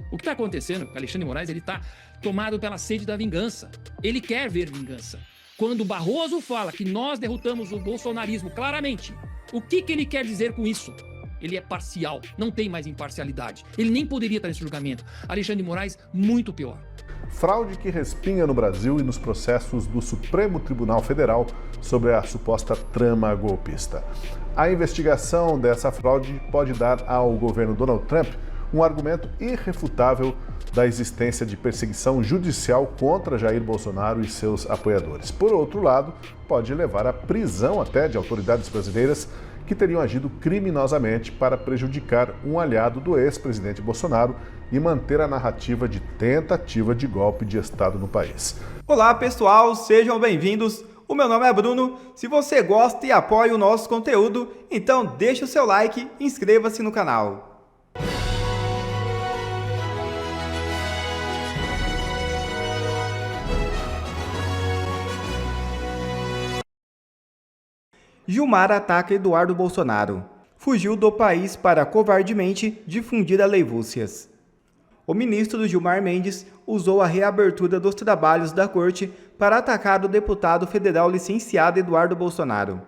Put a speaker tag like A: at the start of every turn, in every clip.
A: O que está acontecendo com Alexandre de Moraes, ele está tomado pela sede da vingança. Ele quer ver vingança. Quando o Barroso fala que nós derrotamos o bolsonarismo claramente, o que ele quer dizer com isso? Ele é parcial, não tem mais imparcialidade. Ele nem poderia estar nesse julgamento. Alexandre de Moraes, muito pior.
B: Fraude que respinga no Brasil e nos processos do Supremo Tribunal Federal sobre a suposta trama golpista. A investigação dessa fraude pode dar ao governo Donald Trump um argumento irrefutável da existência de perseguição judicial contra Jair Bolsonaro e seus apoiadores. Por outro lado, pode levar à prisão até de autoridades brasileiras que teriam agido criminosamente para prejudicar um aliado do ex-presidente Bolsonaro e manter a narrativa de tentativa de golpe de Estado no país.
C: Olá pessoal, sejam bem-vindos. O meu nome é Bruno. Se você gosta e apoia o nosso conteúdo, então deixe o seu like e inscreva-se no canal. Gilmar ataca Eduardo Bolsonaro. Fugiu do país para covardemente difundir aleivúcias. O ministro Gilmar Mendes usou a reabertura dos trabalhos da corte para atacar o deputado federal licenciado Eduardo Bolsonaro.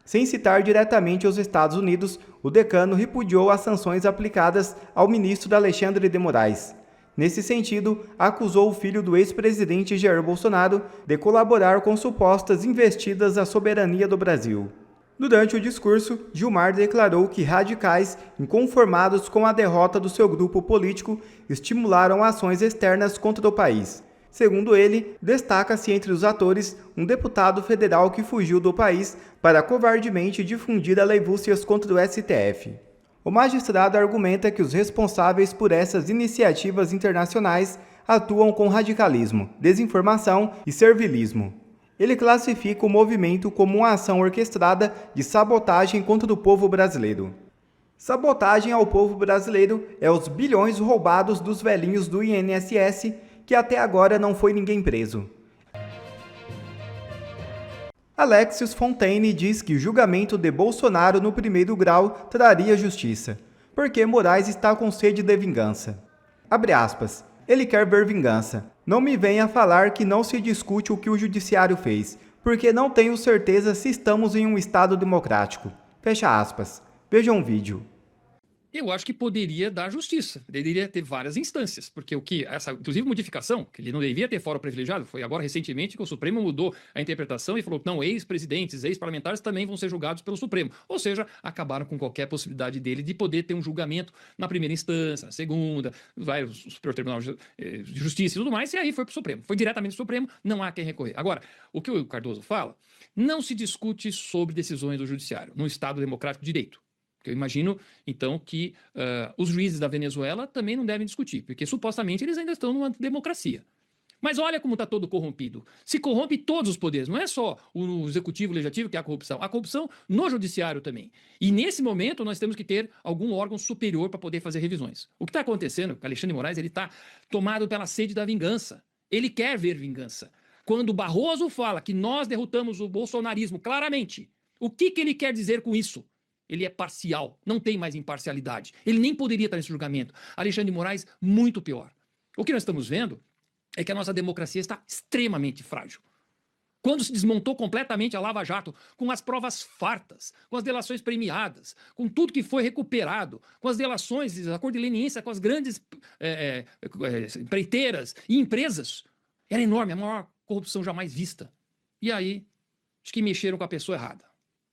C: Sem citar diretamente os Estados Unidos, o decano repudiou as sanções aplicadas ao ministro Alexandre de Moraes. Nesse sentido, acusou o filho do ex-presidente Jair Bolsonaro de colaborar com supostas investidas à soberania do Brasil. Durante o discurso, Gilmar declarou que radicais, inconformados com a derrota do seu grupo político, estimularam ações externas contra o país. Segundo ele, destaca-se entre os atores um deputado federal que fugiu do país para covardemente difundir aleivúcias contra o STF. O magistrado argumenta que os responsáveis por essas iniciativas internacionais atuam com radicalismo, desinformação e servilismo. Ele classifica o movimento como uma ação orquestrada de sabotagem contra o povo brasileiro. Sabotagem ao povo brasileiro é os bilhões roubados dos velhinhos do INSS, que até agora não foi ninguém preso. Alexios Fontaine diz que o julgamento de Bolsonaro no primeiro grau traria justiça, porque Moraes está com sede de vingança. Abre aspas. Ele quer ver vingança. Não me venha falar que não se discute o que o judiciário fez, porque não tenho certeza se estamos em um Estado democrático. Fecha aspas. Veja um vídeo.
A: Eu acho que poderia dar justiça, deveria ter várias instâncias, porque essa, inclusive, modificação, que ele não devia ter fórum privilegiado, foi agora recentemente que o Supremo mudou a interpretação e falou que não, ex-presidentes, ex-parlamentares também vão ser julgados pelo Supremo, ou seja, acabaram com qualquer possibilidade dele de poder ter um julgamento na primeira instância, na segunda, vai o Superior Tribunal de Justiça e tudo mais, e aí foi para o Supremo, foi diretamente do Supremo, não há quem recorrer. Agora, o que o Cardoso fala, não se discute sobre decisões do Judiciário, no Estado Democrático de Direito. Eu imagino, então, que os juízes da Venezuela também não devem discutir, porque supostamente eles ainda estão numa democracia. Mas olha como está todo corrompido. Se corrompe todos os poderes, não é só o executivo, o legislativo que há corrupção no judiciário também. E nesse momento nós temos que ter algum órgão superior para poder fazer revisões. O que está acontecendo com Alexandre de Moraes, ele está tomado pela sede da vingança. Ele quer ver vingança. Quando o Barroso fala que nós derrotamos o bolsonarismo claramente, o que ele quer dizer com isso? Ele é parcial, não tem mais imparcialidade. Ele nem poderia estar nesse julgamento. Alexandre de Moraes, muito pior. O que nós estamos vendo é que a nossa democracia está extremamente frágil. Quando se desmontou completamente a Lava Jato, com as provas fartas, com as delações premiadas, com tudo que foi recuperado, com as delações, acordo de leniência com as grandes empreiteiras e empresas, era enorme, a maior corrupção jamais vista. E aí, acho que mexeram com a pessoa errada.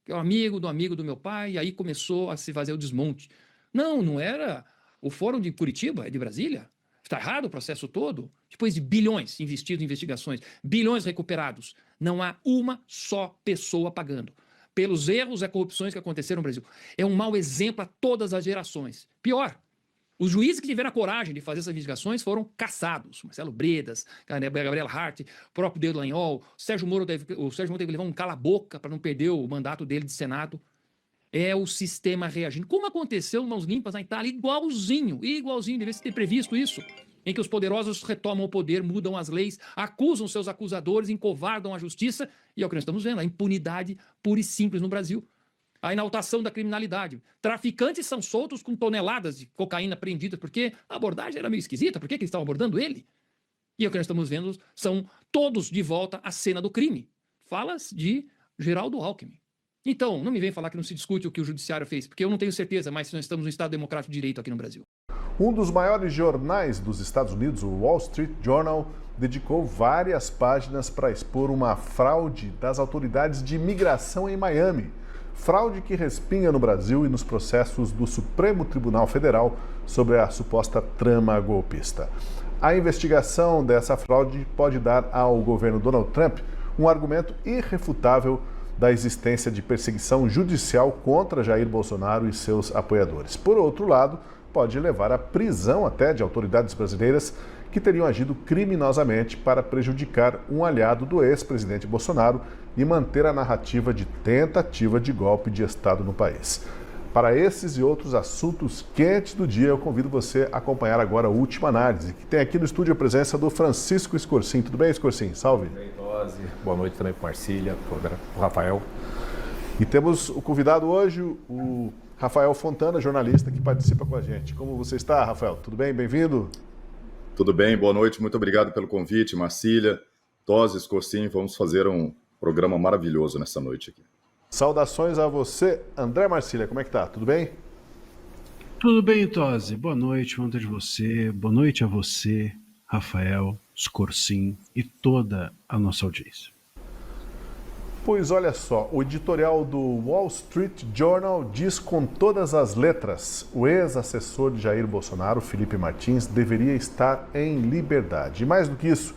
A: Que é um amigo do meu pai, e aí começou a se fazer o desmonte. Não era o Fórum de Curitiba, é de Brasília? Está errado o processo todo? Depois de bilhões investidos em investigações, bilhões recuperados, não há uma só pessoa pagando. Pelos erros e corrupções que aconteceram no Brasil. É um mau exemplo a todas as gerações. Pior, os juízes que tiveram a coragem de fazer essas investigações foram caçados. Marcelo Bredas, Gabriela Hart, o próprio Dedo Dallagnol, o Sérgio Moro teve que levar um cala-boca para não perder o mandato dele de Senado. É o sistema reagindo. Como aconteceu em Mãos Limpas na Itália, igualzinho, devia ter previsto isso. Em que os poderosos retomam o poder, mudam as leis, acusam seus acusadores, encovardam a justiça, e é o que nós estamos vendo, a impunidade pura e simples no Brasil. a inaltação da criminalidade. Traficantes são soltos com toneladas de cocaína preendidas, porque a abordagem era meio esquisita. Por que eles estavam abordando ele? E o que nós estamos vendo são todos de volta à cena do crime. Falas de Geraldo Alckmin. Então, não me vem falar que não se discute o que o judiciário fez, porque eu não tenho certeza, mas nós estamos no Estado Democrático de Direito aqui no Brasil.
B: Um dos maiores jornais dos Estados Unidos, o Wall Street Journal, dedicou várias páginas para expor uma fraude das autoridades de imigração em Miami. Fraude que respinga no Brasil e nos processos do Supremo Tribunal Federal sobre a suposta trama golpista. A investigação dessa fraude pode dar ao governo Donald Trump um argumento irrefutável da existência de perseguição judicial contra Jair Bolsonaro e seus apoiadores. Por outro lado, pode levar à prisão até de autoridades brasileiras que teriam agido criminosamente para prejudicar um aliado do ex-presidente Bolsonaro e manter a narrativa de tentativa de golpe de Estado no país. Para esses e outros assuntos quentes do dia, eu convido você a acompanhar agora a Última Análise, que tem aqui no estúdio a presença do Francisco Escorcim. Tudo bem, Escorcim? Salve.
D: Tudo bem, Tosi. Boa noite também para Marcília, para o Rafael.
B: E temos o convidado hoje, o Rafael Fontana, jornalista que participa com a gente. Como você está, Rafael? Tudo bem? Bem-vindo.
E: Tudo bem, boa noite. Muito obrigado pelo convite, Marcília, Tosi, Escorcim. Vamos fazer um programa maravilhoso nessa noite aqui.
B: Saudações a você, André Marcília. Como é que tá? Tudo bem?
F: Tudo bem, Tosi. Boa noite, boa noite a você. Boa noite a você, Rafael, Escorcim e toda a nossa audiência.
B: Pois olha só, o editorial do Wall Street Journal diz com todas as letras: o ex-assessor de Jair Bolsonaro, Felipe Martins, deveria estar em liberdade. E mais do que isso,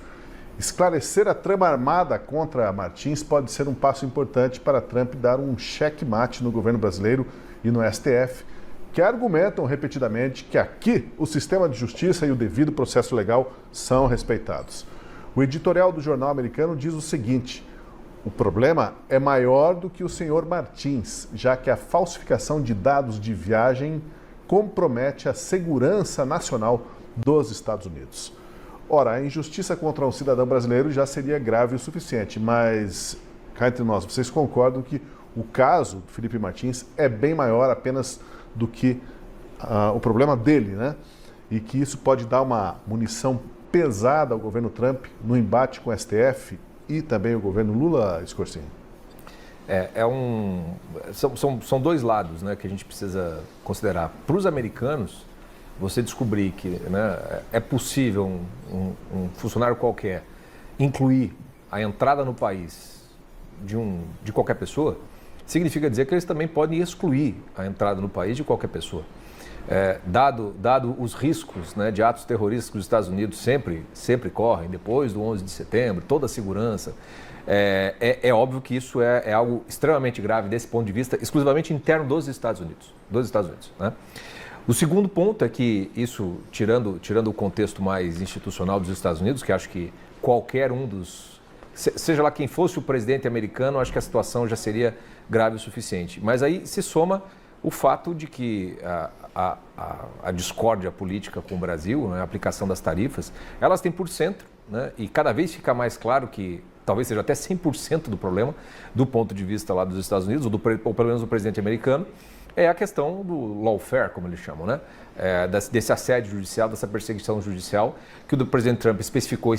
B: esclarecer a trama armada contra Martins pode ser um passo importante para Trump dar um checkmate no governo brasileiro e no STF, que argumentam repetidamente que aqui o sistema de justiça e o devido processo legal são respeitados. O editorial do jornal americano diz o seguinte: o problema é maior do que o senhor Martins, já que a falsificação de dados de viagem compromete a segurança nacional dos Estados Unidos. Ora, a injustiça contra um cidadão brasileiro já seria grave o suficiente, mas cá entre nós, vocês concordam que o caso do Felipe Martins é bem maior apenas do que o problema dele, né? E que isso pode dar uma munição pesada ao governo Trump no embate com o STF e também o governo Lula, Escorcim?
D: São dois lados, né, que a gente precisa considerar. Para os americanos, você descobrir que, né, é possível um funcionário qualquer incluir a entrada no país de qualquer pessoa, significa dizer que eles também podem excluir a entrada no país de qualquer pessoa. Dado os riscos, né, de atos terroristas que os Estados Unidos sempre correm, depois do 11 de setembro, toda a segurança, é óbvio que isso é algo extremamente grave desse ponto de vista, exclusivamente interno dos Estados Unidos. Né? O segundo ponto é que isso, tirando o contexto mais institucional dos Estados Unidos, que acho que qualquer um seja lá quem fosse o presidente americano, acho que a situação já seria grave o suficiente. Mas aí se soma o fato de que a discórdia política com o Brasil, né, a aplicação das tarifas, elas têm por centro, né, e cada vez fica mais claro que talvez seja até 100% do problema, do ponto de vista lá dos Estados Unidos, ou pelo menos do presidente americano, é a questão do lawfare, como eles chamam, né, desse assédio judicial, dessa perseguição judicial, que o presidente Trump especificou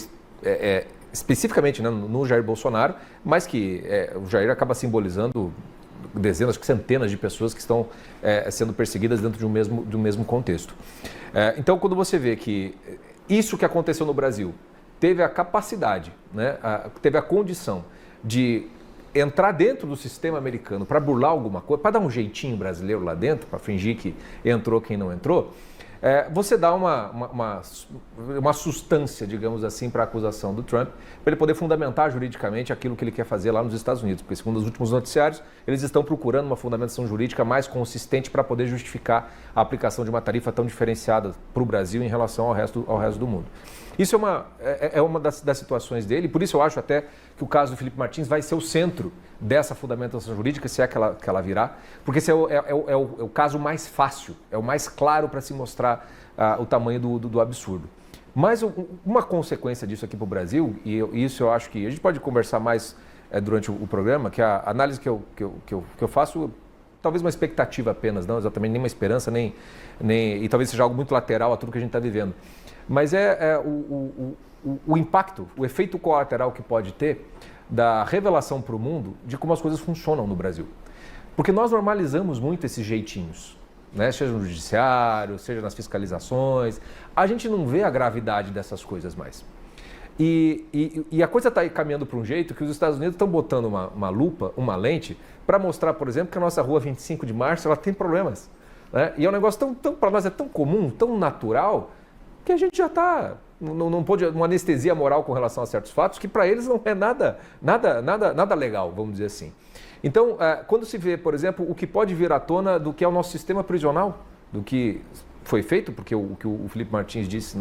D: especificamente, né, no Jair Bolsonaro, mas que o Jair acaba simbolizando dezenas, centenas de pessoas que estão sendo perseguidas dentro de um mesmo contexto. Então, quando você vê que isso que aconteceu no Brasil teve a capacidade, né, teve a condição de entrar dentro do sistema americano para burlar alguma coisa, para dar um jeitinho brasileiro lá dentro, para fingir que entrou quem não entrou, você dá uma sustância, digamos assim, para a acusação do Trump, para ele poder fundamentar juridicamente aquilo que ele quer fazer lá nos Estados Unidos, porque segundo os últimos noticiários, eles estão procurando uma fundamentação jurídica mais consistente para poder justificar a aplicação de uma tarifa tão diferenciada para o Brasil em relação ao resto do mundo. Isso é uma das situações dele, por isso eu acho até que o caso do Felipe Martins vai ser o centro dessa fundamentação jurídica, se é que ela virá, porque esse é o caso mais fácil, é o mais claro para se mostrar o tamanho do absurdo. Mas uma consequência disso aqui para o Brasil, e isso eu acho que a gente pode conversar mais durante o programa, que a análise que eu faço talvez uma expectativa apenas, não exatamente nem uma esperança, e talvez seja algo muito lateral a tudo que a gente está vivendo. Mas o impacto, o efeito colateral que pode ter da revelação para o mundo de como as coisas funcionam no Brasil. Porque nós normalizamos muito esses jeitinhos, né? Seja no judiciário, seja nas fiscalizações. A gente não vê a gravidade dessas coisas mais. E a coisa está aí caminhando para um jeito que os Estados Unidos estão botando uma lupa, uma lente, para mostrar, por exemplo, que a nossa rua 25 de março ela tem problemas. Né? E é um negócio para nós é tão comum, tão natural, que a gente já está, não pode, uma anestesia moral com relação a certos fatos, que para eles não é nada legal, vamos dizer assim. Então, quando se vê, por exemplo, o que pode vir à tona do que é o nosso sistema prisional, do que foi feito, porque o que o Felipe Martins disse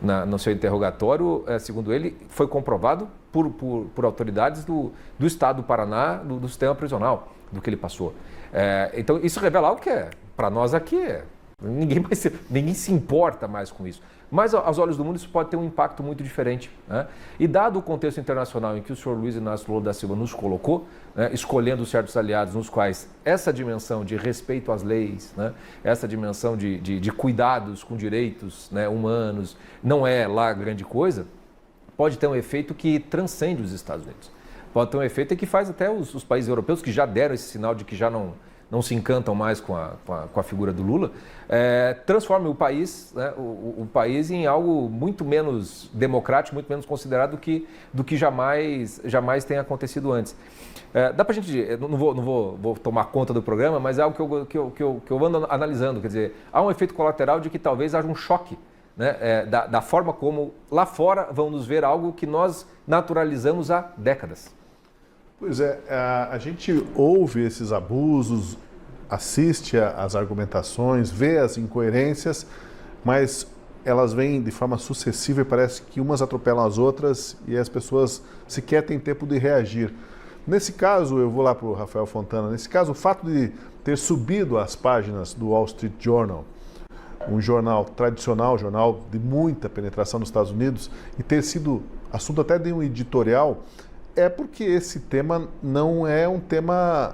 D: no seu interrogatório, segundo ele, foi comprovado por autoridades do Estado do Paraná, do sistema prisional, do que ele passou. Então, isso revela algo que para nós aqui, ninguém se importa mais com isso. Mas, aos olhos do mundo, isso pode ter um impacto muito diferente. Né? E dado o contexto internacional em que o senhor Luiz Inácio Lula da Silva nos colocou, né, escolhendo certos aliados nos quais essa dimensão de respeito às leis, né, essa dimensão de cuidados com direitos, né, humanos, não é lá grande coisa, pode ter um efeito que transcende os Estados Unidos. Pode ter um efeito que faz até os países europeus, que já deram esse sinal de que já não se encantam mais com a figura do Lula, transforme o país, né, o país em algo muito menos democrático, muito menos considerado do que jamais tenha acontecido antes. Dá pra gente, eu não vou tomar conta do programa, mas é algo que eu ando analisando, quer dizer, há um efeito colateral de que talvez haja um choque, né, da forma como lá fora vão nos ver algo que nós naturalizamos há décadas.
B: Pois é, a gente ouve esses abusos, assiste às argumentações, vê as incoerências, mas elas vêm de forma sucessiva e parece que umas atropelam as outras e as pessoas sequer têm tempo de reagir. Nesse caso, eu vou lá para o Rafael Fontana, nesse caso, o fato de ter subido as páginas do Wall Street Journal, um jornal tradicional, jornal de muita penetração nos Estados Unidos, e ter sido assunto até de um editorial, é porque esse tema não é um tema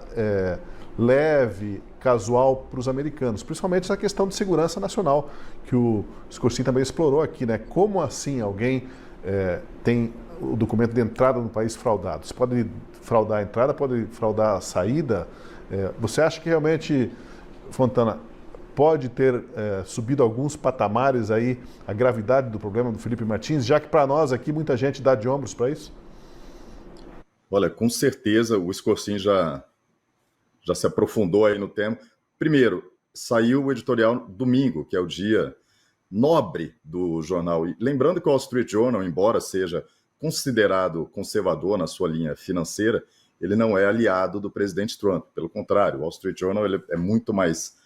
B: leve, casual para os americanos, principalmente essa questão de segurança nacional, que o Scorsin também explorou aqui, né? Como assim alguém tem o documento de entrada no país fraudado? Você pode fraudar a entrada, pode fraudar a saída? Você acha que realmente, Fontana, pode ter subido alguns patamares aí a gravidade do problema do Felipe Martins, já que para nós aqui muita gente dá de ombros para isso?
E: Olha, com certeza o Scorsin já se aprofundou aí no tema. Primeiro, saiu o editorial domingo, que é o dia nobre do jornal. E lembrando que o Wall Street Journal, embora seja considerado conservador na sua linha financeira, ele não é aliado do presidente Trump. Pelo contrário, o Wall Street Journal ele é muito mais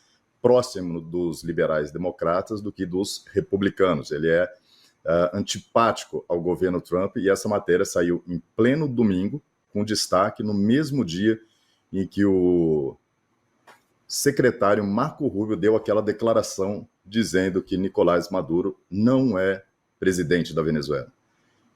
E: próximo dos liberais democratas do que dos republicanos. Ele é antipático ao governo Trump, e essa matéria saiu em pleno domingo, com destaque no mesmo dia em que o secretário Marco Rubio deu aquela declaração dizendo que Nicolás Maduro não é presidente da Venezuela,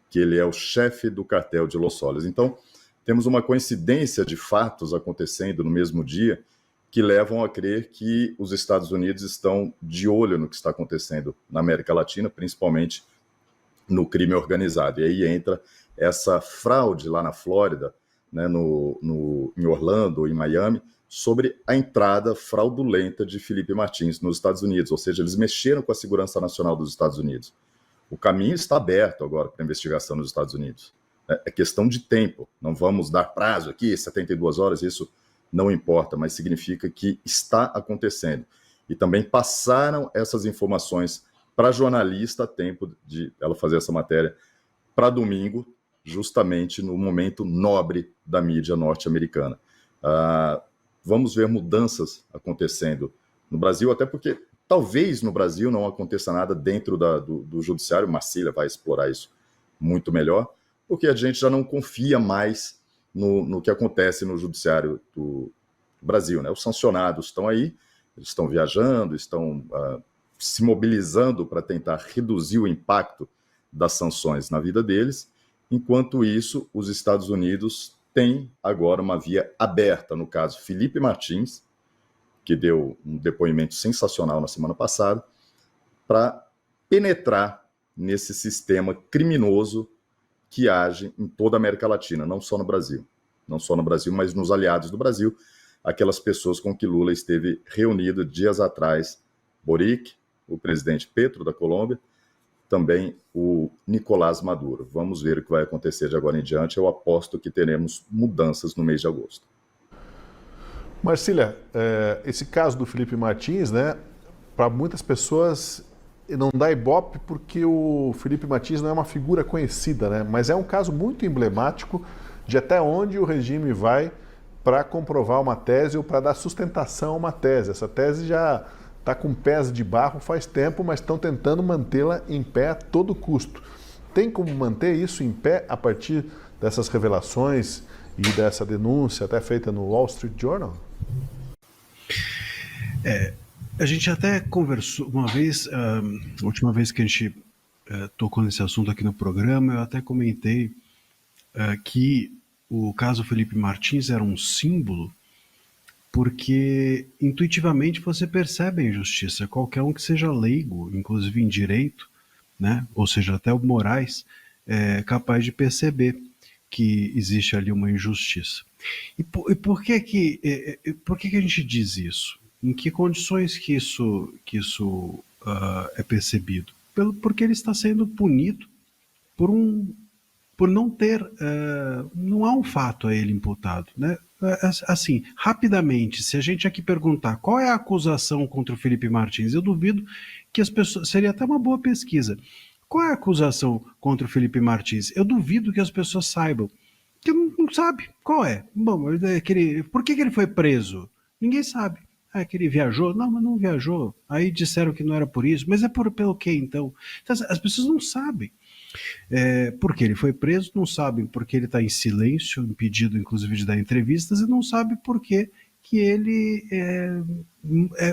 E: que ele é o chefe do cartel de Los Soles. Então, temos uma coincidência de fatos acontecendo no mesmo dia que levam a crer que os Estados Unidos estão de olho no que está acontecendo na América Latina, principalmente no crime organizado. E aí entra essa fraude lá na Flórida, né, em Orlando, em Miami, sobre a entrada fraudulenta de Felipe Martins nos Estados Unidos, ou seja, eles mexeram com a segurança nacional dos Estados Unidos. O caminho está aberto agora para a investigação nos Estados Unidos. É questão de tempo, não vamos dar prazo aqui, 72 horas, isso não importa, mas significa que está acontecendo. E também passaram essas informações para a jornalista a tempo de ela fazer essa matéria para domingo, justamente no momento nobre da mídia norte-americana. Vamos ver mudanças acontecendo no Brasil, até porque talvez no Brasil não aconteça nada dentro do judiciário. Marcília vai explorar isso muito melhor, porque a gente já não confia mais no que acontece no judiciário do Brasil, né? Os sancionados estão aí, eles estão viajando, estão se mobilizando para tentar reduzir o impacto das sanções na vida deles. Enquanto isso, os Estados Unidos têm agora uma via aberta, no caso Felipe Martins, que deu um depoimento sensacional na semana passada, para penetrar nesse sistema criminoso que age em toda a América Latina, não só no Brasil. Não só no Brasil, mas nos aliados do Brasil, aquelas pessoas com que Lula esteve reunido dias atrás, Boric, o presidente Petro da Colômbia, também o Nicolás Maduro. Vamos ver o que vai acontecer de agora em diante. Eu aposto que teremos mudanças no mês de agosto.
B: Marcília, esse caso do Felipe Martins, né, para muitas pessoas não dá ibope porque o Felipe Martins não é uma figura conhecida, né, mas é um caso muito emblemático de até onde o regime vai para comprovar uma tese ou para dar sustentação a uma tese. Essa tese já está com pés de barro faz tempo, mas estão tentando mantê-la em pé a todo custo. Tem como manter isso em pé a partir dessas revelações e dessa denúncia até feita no Wall Street Journal?
F: A gente até conversou uma vez, a última vez que a gente tocou nesse assunto aqui no programa, eu até comentei que o caso Felipe Martins era um símbolo porque intuitivamente você percebe a injustiça. Qualquer um que seja leigo, inclusive em direito, né, ou seja, até o Moraes, é capaz de perceber que existe ali uma injustiça. E por que a gente diz isso? Em que condições que isso é percebido? Porque ele está sendo punido por não ter, não há um fato a ele imputado, né? Assim, rapidamente, se a gente aqui perguntar qual é a acusação contra o Felipe Martins, eu duvido que as pessoas, seria até uma boa pesquisa. Qual é a acusação contra o Felipe Martins? Eu duvido que as pessoas saibam, que não sabe qual é. Bom, por que ele foi preso? Ninguém sabe. Que ele viajou? Não, mas não viajou. Aí disseram que não era por isso. Mas é pelo quê, então? Então as pessoas não sabem. Porque ele foi preso, não sabem porque ele está em silêncio, impedido inclusive de dar entrevistas, e não sabe por que ele é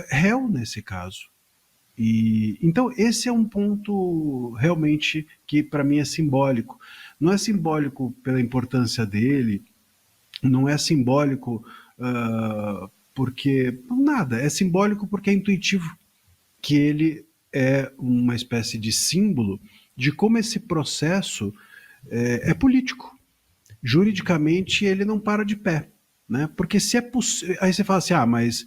F: réu nesse caso. Então esse é um ponto realmente que para mim é simbólico. Não é simbólico pela importância dele, não é simbólico porque nada, é simbólico porque é intuitivo que ele é uma espécie de símbolo de como esse processo é político. Juridicamente ele não para de pé, né? Porque se é possível, aí você fala assim, mas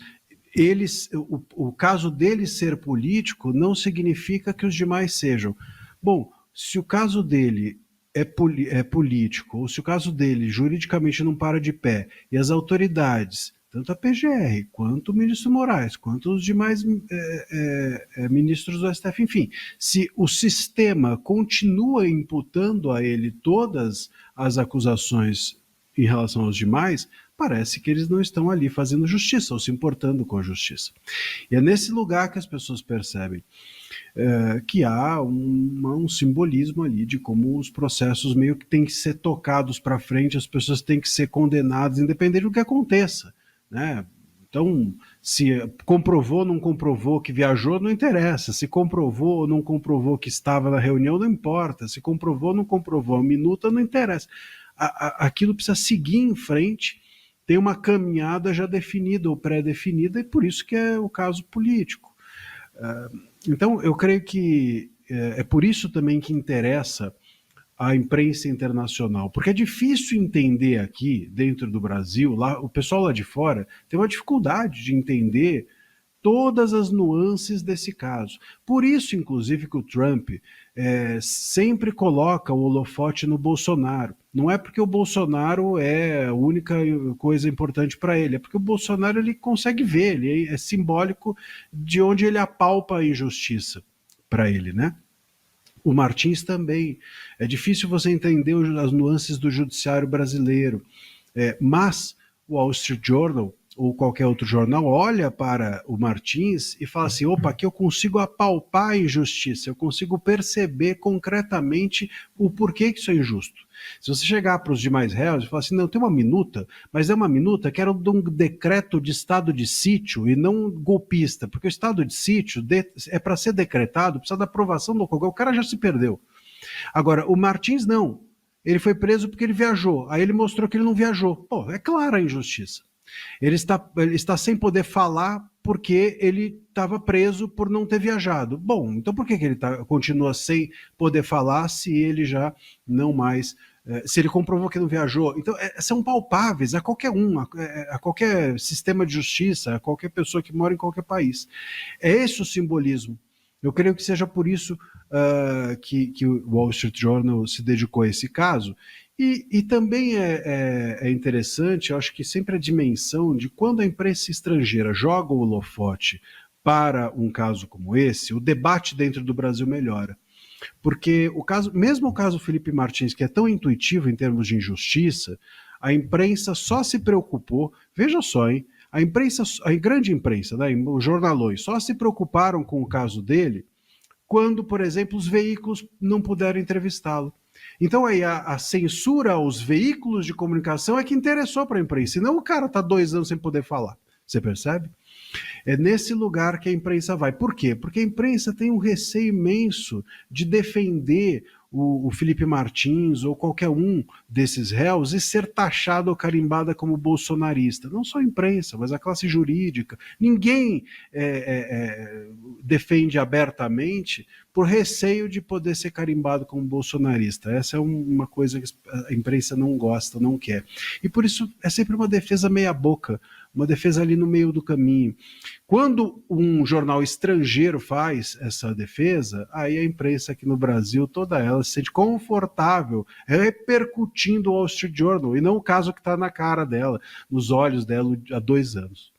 F: o caso dele ser político não significa que os demais sejam. Bom, se o caso dele é político, ou se o caso dele juridicamente não para de pé, e as autoridades, tanto a PGR, quanto o ministro Moraes, quanto os demais ministros do STF, enfim, se o sistema continua imputando a ele todas as acusações em relação aos demais, parece que eles não estão ali fazendo justiça ou se importando com a justiça. E é nesse lugar que as pessoas percebem que há um simbolismo ali de como os processos meio que têm que ser tocados para frente, as pessoas têm que ser condenadas, independente do que aconteça, né? Então, se comprovou ou não comprovou que viajou, não interessa. Se comprovou ou não comprovou que estava na reunião, não importa. Se comprovou ou não comprovou a minuta, não interessa. Aquilo precisa seguir em frente, tem uma caminhada já definida ou pré-definida, e por isso que é o caso político. Então, eu creio que é por isso também que interessa a imprensa internacional, porque é difícil entender aqui, dentro do Brasil, lá, o pessoal lá de fora tem uma dificuldade de entender todas as nuances desse caso. Por isso, inclusive, que o Trump sempre coloca o holofote no Bolsonaro. Não é porque o Bolsonaro é a única coisa importante para ele, é porque o Bolsonaro ele consegue ver, ele é simbólico de onde ele apalpa a injustiça para ele, né? O Martins também. É difícil você entender as nuances do judiciário brasileiro, mas o Wall Street Journal ou qualquer outro jornal olha para o Martins e fala assim, opa, aqui eu consigo apalpar a injustiça, eu consigo perceber concretamente o porquê que isso é injusto. Se você chegar para os demais réus e falar assim, não, tem uma minuta, mas é uma minuta que era de um decreto de estado de sítio e não golpista, porque o estado de sítio é para ser decretado, precisa da aprovação do Congresso, o cara já se perdeu. Agora, o Martins não, ele foi preso porque ele viajou, aí ele mostrou que ele não viajou. Pô, é clara a injustiça. Ele está sem poder falar porque ele estava preso por não ter viajado. Bom, então por que ele continua sem poder falar se ele já não mais... se ele comprovou que não viajou? Então, são palpáveis a qualquer um, a qualquer sistema de justiça, a qualquer pessoa que mora em qualquer país. É esse o simbolismo. Eu creio que seja por isso que o Wall Street Journal se dedicou a esse caso. E também é interessante, eu acho que sempre a dimensão de quando a imprensa estrangeira joga o holofote para um caso como esse, o debate dentro do Brasil melhora. Porque mesmo o caso Felipe Martins, que é tão intuitivo em termos de injustiça, a imprensa só se preocupou, veja só, hein? A grande imprensa, né, os jornalões, só se preocuparam com o caso dele quando, por exemplo, os veículos não puderam entrevistá-lo. Então aí a censura aos veículos de comunicação é que interessou para a imprensa, e não o cara está 2 anos sem poder falar. Você percebe? É nesse lugar que a imprensa vai. Por quê? Porque a imprensa tem um receio imenso de defender o Felipe Martins ou qualquer um desses réus e ser taxado ou carimbada como bolsonarista. Não só a imprensa, mas a classe jurídica. Ninguém defende abertamente por receio de poder ser carimbado como bolsonarista. Essa é uma coisa que a imprensa não gosta, não quer. E por isso é sempre uma defesa meia boca, uma defesa ali no meio do caminho. Quando um jornal estrangeiro faz essa defesa, aí a imprensa aqui no Brasil, toda ela se sente confortável repercutindo o Wall Street Journal, e não o caso que está na cara dela, nos olhos dela há 2 anos.